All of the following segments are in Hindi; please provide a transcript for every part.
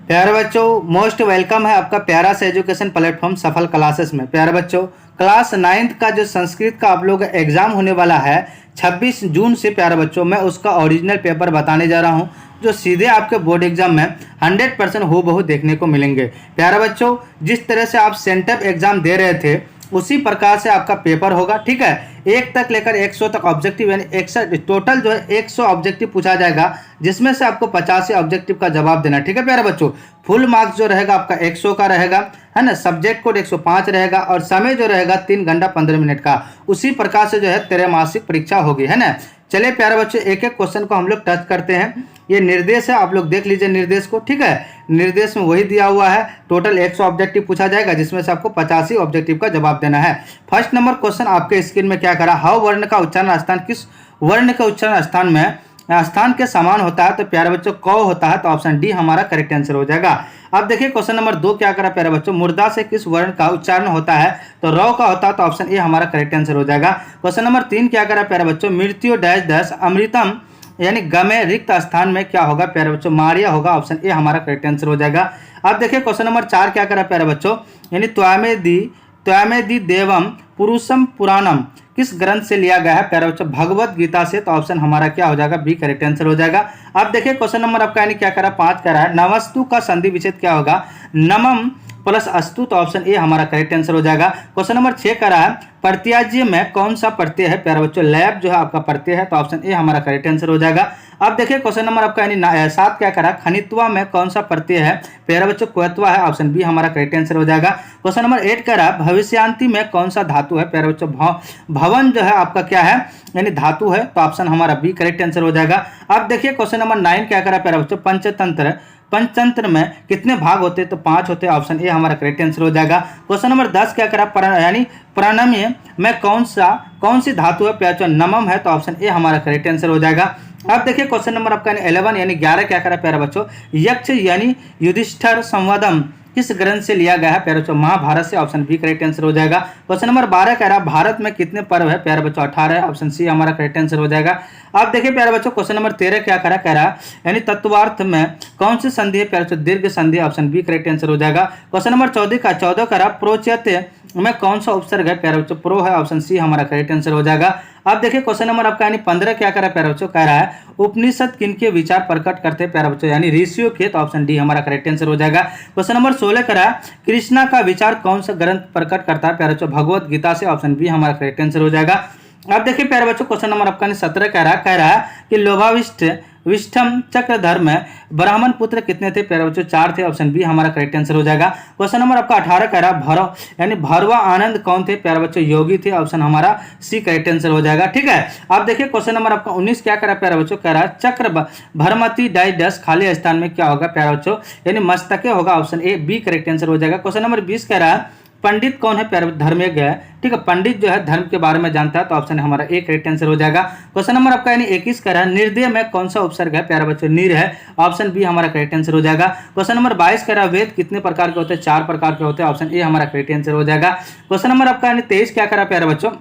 प्यारे बच्चों, मोस्ट वेलकम है आपका प्यारा सा एजुकेशन प्लेटफॉर्म सफल क्लासेस में। प्यारे बच्चों, क्लास 9th का जो संस्कृत का आप लोग एग्जाम होने वाला है 26 जून से, प्यारे बच्चों मैं उसका ओरिजिनल पेपर बताने जा रहा हूं, जो सीधे आपके बोर्ड एग्जाम में 100% हूबहू देखने को मिलेंगे। प्यारे बच्चों, जिस तरह से आप सेंटर एग्जाम दे रहे थे उसी प्रकार से आपका पेपर होगा, ठीक है। 1 तक लेकर 100 तक ऑब्जेक्टिव, यानी 61 टोटल जो है 100 ऑब्जेक्टिव पूछा जाएगा, जिसमें से आपको 85 ऑब्जेक्टिव का जवाब देना, ठीक है प्यारे बच्चों। फुल मार्क्स जो रहेगा आपका 100 का रहेगा, है ना। सब्जेक्ट कोड 105 रहेगा और समय जो रहेगा 3 घंटा 15 मिनट का। उसी प्रकार से जो है त्रैमासिक परीक्षा होगी, है ना। चलिए प्यारे बच्चों, एक एक क्वेश्चन को हम लोग टच करते हैं। ये निर्देश है, आप लोग देख लीजिए निर्देश को, ठीक है। निर्देश में वही दिया हुआ है, टोटल 100 ऑब्जेक्टिव पूछा जाएगा, जिसमें से आपको 85 ऑब्जेक्टिव का जवाब देना है। फर्स्ट नंबर क्वेश्चन आपके स्क्रीन में क्या करा, हाउ वर्ण का उच्चारण स्थान किस वर्ण के उच्चारण स्थान में स्थान के समान होता है, तो प्यारे बच्चों क होता है, तो ऑप्शन डी हमारा करेक्ट आंसर हो जाएगा। अब देखिए क्वेश्चन नंबर 2 क्या करा प्यारे बच्चों, मुर्दा से किस वर्ण का उच्चारण होता है, तो र का होता है, तो ऑप्शन ए हमारा करेक्ट आंसर हो जाएगा। क्वेश्चन नंबर 3 क्या करा प्यारे बच्चों, मृत्यु डैश डैश अमृतम यानी गमे रिक्त स्थान में क्या होगा प्यारे बच्चों, मारिया होगा, ऑप्शन ए हमारा करेक्ट आंसर हो जाएगा। अब देखिए क्वेश्चन नंबर 4 क्या करा प्यारे बच्चों, यानी त्वामेदि देवम पुरुषम पुराणम किस ग्रंथ से लिया गया है प्यारे बच्चों, भगवत गीता से, तो ऑप्शन हमारा क्या हो जाएगा, बी करेक्ट आंसर हो जाएगा। अब देखिए क्वेश्चन नंबर आपका यानी क्या करा 5 कह रहा है, नमस्तु का संधि विच्छेद क्या होगा, नमम प्लस अस्तु, तो ऑप्शन ए हमारा करेक्ट आंसर हो जाएगा। क्वेश्चन नंबर 6 कह रहा है, प्रत्याज्य में कौन सा प्रत्यय है प्यारे बच्चों, लैब जो है आपका प्रत्यय है, तो ऑप्शन ए हमारा करेक्ट आंसर हो जाएगा। अब देखिए क्वेश्चन नंबर आपका यानी 7 क्या करा, खनित्वा में कौन सा प्रत्यय है प्यारे बच्चों, क्वत्वा है, ऑप्शन बी हमारा करेक्ट आंसर हो जाएगा। क्वेश्चन नंबर 8 कह रहा है, भविष्यांति में कौन सा धातु है प्यारे बच्चों, भवन जो है आपका क्या है, यानी धातु है, तो ऑप्शन हमारा बी करेक्ट आंसर हो जाएगा। अब देखिए क्वेश्चन नंबर 9 क्या करा प्यारे बच्चों, पंचतंत्र पंचतंत्र में कितने भाग होते हैं, तो 5 होते हैं, ऑप्शन ए हमारा करेक्ट आंसर हो जाएगा। क्वेश्चन नंबर 10 क्या करा, यानी प्राणमय में कौन सी धातु है प्यारे, नमम है, तो ऑप्शन ए हमारा करेक्ट आंसर हो जाएगा। अब देखिए क्वेश्चन नंबर आपका 11 यानी 11 क्या करा प्यारे बच्चों, यक्ष यानी युधिष्ठिर संवादम किस ग्रंथ से लिया गया है प्यारे बच्चों, महाभारत से, ऑप्शन बी करेक्ट आंसर हो जाएगा। क्वेश्चन नंबर 12 कह रहा है, भारत में कितने पर्व है प्यारे बच्चों, 18 है, ऑप्शन सी हमारा करेक्ट आंसर हो जाएगा। अब देखिए प्यारे बच्चों क्वेश्चन नंबर 13 क्या कह रहा है, यानी तत्वार्थ में कौन सी संधि है प्यारे बच्चों, दीर्घ संधि, ऑप्शन बी करेक्ट आंसर हो जाएगा। क्वेश्चन नंबर 14 कह रहा, प्रोच्यते में कौन सा उपसर्ग है प्यारे बच्चों, प्रो है, ऑप्शन सी हमारा करेक्ट आंसर हो जाएगा। अब देखिए क्वेश्चन नंबर आपका यानी 15 क्या कह रहा है प्यारे बच्चों, कह रहा है उपनिषद किनके विचार प्रकट करते हैं प्यारे बच्चों, यानी ऋषियों के, तो ऑप्शन डी हमारा करेक्ट आंसर हो जाएगा। क्वेश्चन नंबर 16 कह रहा है, कृष्णा का विचार कौन सा ग्रंथ प्रकट करता है प्यारे बच्चों, भगवत गीता से, ऑप्शन बी हमारा करेक्ट आंसर हो जाएगा। अब देखिए प्यारे बच्चों क्वेश्चन नंबर आपका 17 कह रहा है कि लोभाविष्ट विष्ठम चक्रधर में ब्राह्मण पुत्र कितने थे प्यारे बच्चों, 4 थे, ऑप्शन बी हमारा करेक्ट आंसर हो जाएगा। क्वेश्चन नंबर आपका 18 कह रहा है, भरव यानी भरवा आनंद कौन थे प्यारे बच्चों, योगी थे, ऑप्शन हमारा सी करेक्ट आंसर हो जाएगा, ठीक है। अब देखिए क्वेश्चन नंबर आपका 19 क्या कह रहा है प्यारे बच्चों, कह रहा है चक्र भरमती डाई डस खाली स्थान में क्या होगा प्यारे बच्चों, यानी मस्तके होगा, option A B correct answer हो जाएगा। क्वेश्चन नंबर 20 कह रहा है, पंडित कौन है प्यारे धर्मज्ञ है, ठीक है, पंडित जो है धर्म के बारे में जानता है, तो ऑप्शन हमारा ए करेक्ट आंसर हो जाएगा। क्वेश्चन नंबर आपका यानी 21 कह रहा है, निर्दय में कौन सा उपसर्ग है प्यारे बच्चों, नीर है, ऑप्शन बी हमारा करेक्ट आंसर हो जाएगा। क्वेश्चन नंबर 22 कह रहा है, वेद कितने प्रकार के होते हैं, 4 प्रकार के होते हैं, ऑप्शन ए हमारा करेक्ट आंसर हो जाएगा। क्वेश्चन नंबर आपका यानी 23 क्या कह रहा है प्यारे बच्चों,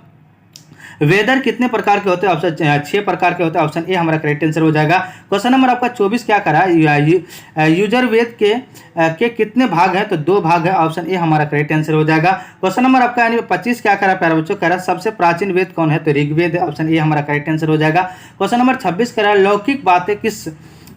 वेदर कितने प्रकार के होते हैं, ऑप्शन 6 प्रकार के होते हैं, ऑप्शन ए हमारा करेक्ट आंसर हो जाएगा। क्वेश्चन नंबर आपका 24 क्या करा है, युजुर्वेद के कितने भाग हैं, तो 2 भाग है, ऑप्शन ए हमारा करेक्ट आंसर हो जाएगा। क्वेश्चन नंबर आपका यानी 25 क्या करा प्यारे बच्चों, कह रहा है सबसे प्राचीन वेद कौन है, तो ऋग्वेद है, ऑप्शन ए हमारा करेक्ट आंसर हो जाएगा। क्वेश्चन नंबर 26 कह रहा है, लौकिक बातें किस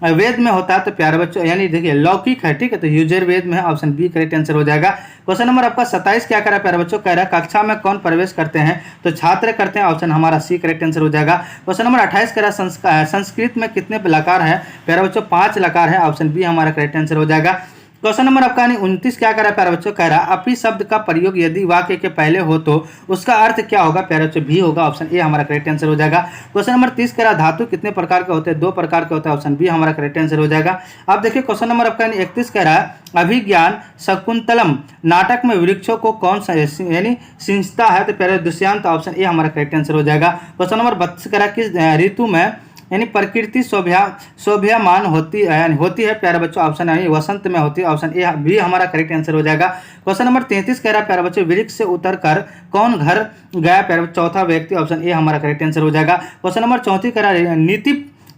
वेद में होता है, तो प्यारे बच्चों यानी देखिए लौकिक है, ठीक है, तो युजुर्वेद में है, ऑप्शन बी करेक्ट आंसर हो जाएगा। क्वेश्चन नंबर आपका 27 क्या कह रहा है प्यारे बच्चों, कह रहा है कक्षा में कौन प्रवेश करते हैं, तो छात्र करते हैं, ऑप्शन हमारा सी करेक्ट आंसर हो जाएगा। क्वेश्चन नंबर 28 कह रहा है संस्कृत में कितने लकार है प्यारे बच्चों, 5 लकार है, ऑप्शन बी हमारा करेक्ट आंसर हो जाएगा। क्वेश्चन नंबर आपका 29 क्या कह रहा है प्यारे बच्चों, कह रहा है अपी शब्द का प्रयोग यदि वाक्य के पहले हो तो उसका अर्थ क्या होगा प्यारे बच्चों, भी होगा, ऑप्शन ए हमारा करेक्ट आंसर हो जाएगा। क्वेश्चन नंबर 30 कह रहा है धातु कितने प्रकार के होते हैं, 2 प्रकार के होते हैं, ऑप्शन बी हमारा करेक्ट आंसर हो जाएगा। अब देखिए क्वेश्चन नंबर आपका 31 कह रहा है, अभिज्ञान शकुंतलम नाटक में वृक्षों को कौन सा यानी सिंचता है, तो प्यारे दुष्यंत, ऑप्शन ए हमारा करेक्ट आंसर हो जाएगा। क्वेश्चन नंबर 32 कह रहा है किस ऋतु में यानी प्रकृति शोभ्यमान होती है प्यारे बच्चों, ऑप्शन यानी वसंत में होती है, ऑप्शन ए भी हमारा करेक्ट आंसर हो जाएगा। क्वेश्चन नंबर 33 कह रहा है प्यारे बच्चों, वृक्ष से उतर कर कौन घर गया प्यारे, चौथा व्यक्ति, ऑप्शन ए हमारा करेक्ट आंसर हो जाएगा। क्वेश्चन नंबर 34 कह रहा है नीति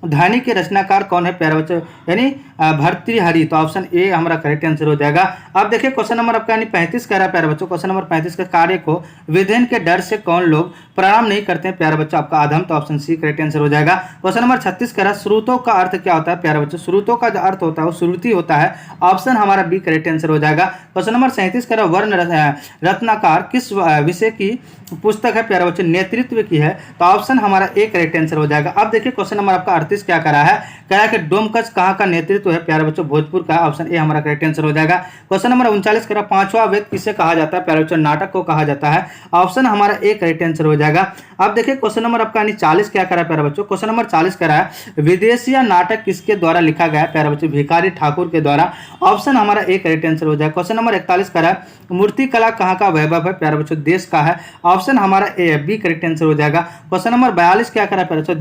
ध्वनि के रचनाकार कौन है प्यारे बच्चों, यानी भर्तृहरि, तो ऑप्शन ए हमारा करेक्ट आंसर हो जाएगा। अब देखिए क्वेश्चन नंबर आपका यानी 35 कह रहा है प्यारे बच्चों। क्वेश्चन नंबर 35 का कार्य को विधिन के डर से कौन लोग प्रणाम नहीं करते हैं प्यारे बच्चों, आपका अधम, तो ऑप्शन सी करेक्ट आंसर हो जाएगा। क्वेश्चन नंबर 36 कह रहा है श्रुतों का अर्थ क्या होता है प्यारे बच्चों, श्रुतों का जो अर्थ होता है वो श्रुति होता है, ऑप्शन हमारा बी करेक्ट आंसर हो जाएगा। क्वेश्चन नंबर 37 कह रहा है वर्ण रत्नाकर किस विषय की पुस्तक है प्यारे बच्चों, नेतृत्व की है, तो ऑप्शन हमारा ए करेक्ट आंसर हो जाएगा। अब देखिए क्वेश्चन नंबर आपका 38 क्या करा है, कह रहा है कि डोमकच कहाँ का नेतृत्व है प्यारे बच्चों, भोजपुर का, ऑप्शन ए हमारा करेक्ट आंसर हो जाएगा। क्वेश्चन नंबर 39 कह रहा है पांचवा वेद किसे कहा जाता है प्यारे बच्चों, नाटक को कहा जाता है, ऑप्शन हमारा ए करेक्ट आंसर हो जाएगा। अब देखिए क्वेश्चन नंबर आपका 40 क्या करा है प्यारे बच्चों, क्वेश्चन नंबर 40 कह रहा है विदेशिया नाटक किसके द्वारा लिखा गया है प्यारे बच्चों, भिखारी ठाकुर के द्वारा, ऑप्शन हमारा ए करेक्ट आंसर हो जाएगा। क्वेश्चन नंबर 41 कह रहा है मूर्ति कला कहाँ का वैभव है प्यारे बच्चों, देश का है, ऑप्शन हमारा ए बी करेक्ट आंसर हो जाएगा। क्वेश्चन नंबर 42 क्या करा है प्यारे बच्चों,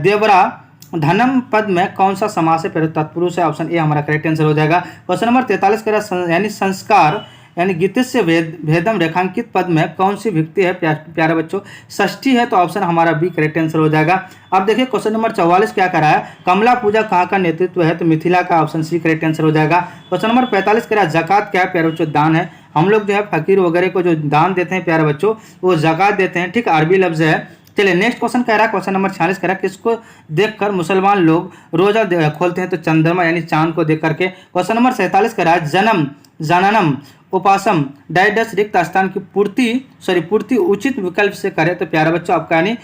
देवरा धनम पद में कौन सा समास है प्यारे, तत्पुरुष है, ऑप्शन ए हमारा करेक्ट आंसर हो जाएगा। क्वेश्चन नंबर 43 कह रहा है यानी संस्कार यानी गीतिस्य भेदम रेखांकित पद में कौन सी विभक्ति है प्यारे बच्चों, षष्ठी है, तो ऑप्शन हमारा बी करेक्ट आंसर हो जाएगा। अब देखिए क्वेश्चन नंबर 44 क्या करा है, कमला पूजा कहाँ का नेतृत्व है, तो मिथिला का, ऑप्शन सी करेक्ट आंसर हो जाएगा। क्वेश्चन नंबर 45 कह रहा है जकात क्या है प्यारे बच्चों, दान है, हम लोग जो है फकीर वगैरह को जो दान देते हैं प्यारे बच्चों वो जकात देते हैं, ठीक, अरबी लफ्ज है। चलिए नेक्स्ट क्वेश्चन कह रहा है, क्वेश्चन नंबर 46 कह रहा है किसको देखकर मुसलमान लोग रोजा खोलते हैं, तो चंद्रमा यानी चांद को देख करके। क्वेश्चन नंबर 47 कह रहा है जन्म जननम उपासम डायडस रिक्त स्थान की पूर्ति उचित विकल्प से करें, तो प्यारे बच्चों आपका यानी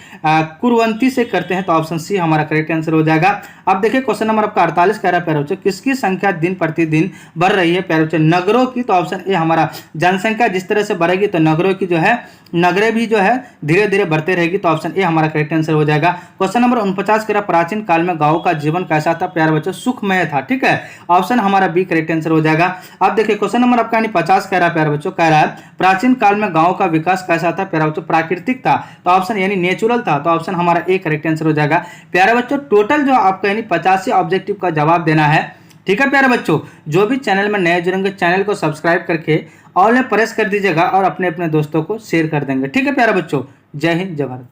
कुरवंती से करते हैं, तो ऑप्शन सी हमारा करेक्ट आंसर हो जाएगा। अब देखिए क्वेश्चन नंबर आपका 48 कह रहा है प्यारे बच्चों किसकी संख्या दिन प्रतिदिन बढ़ रही है प्यारे बच्चों, नगरों की, तो ऑप्शन ए हमारा जनसंख्या जिस तरह से बढ़ेगी तो नगरों की जो है नगरे भी जो है धीरे धीरे बढ़ते रहेगी, तो ऑप्शन ए हमारा करेक्ट आंसर हो जाएगा। क्वेश्चन नंबर 49 कह रहा प्राचीन काल में गाँव का जीवन कैसा था प्यारे बच्चों, सुखमय था, ठीक है, ऑप्शन हमारा बी करेक्ट आंसर हो जाएगा। अब देखिए क्वेश्चन नंबर आपका 50 कह रहा है प्यारे बच्चों, कह रहा है प्राचीन काल में गांव का विकास कैसा था प्यारे बच्चों, प्राकृतिक था, तो ऑप्शन यानी नेचुरल था, तो ऑप्शन हमारा ए करेक्ट आंसर हो जाएगा। प्यारे बच्चों टोटल जो आपका यानी 85 ऑब्जेक्टिव का जवाब देना है, ठीक है प्यारे बच्चों। जो भी चैनल में नए जुड़ेंगे चैनल को सब्सक्राइब करके ऑल में प्रेस कर दीजिएगा और अपने अपने दोस्तों को शेयर कर देंगे, ठीक है प्यारे बच्चों। जय हिंद जय भारत।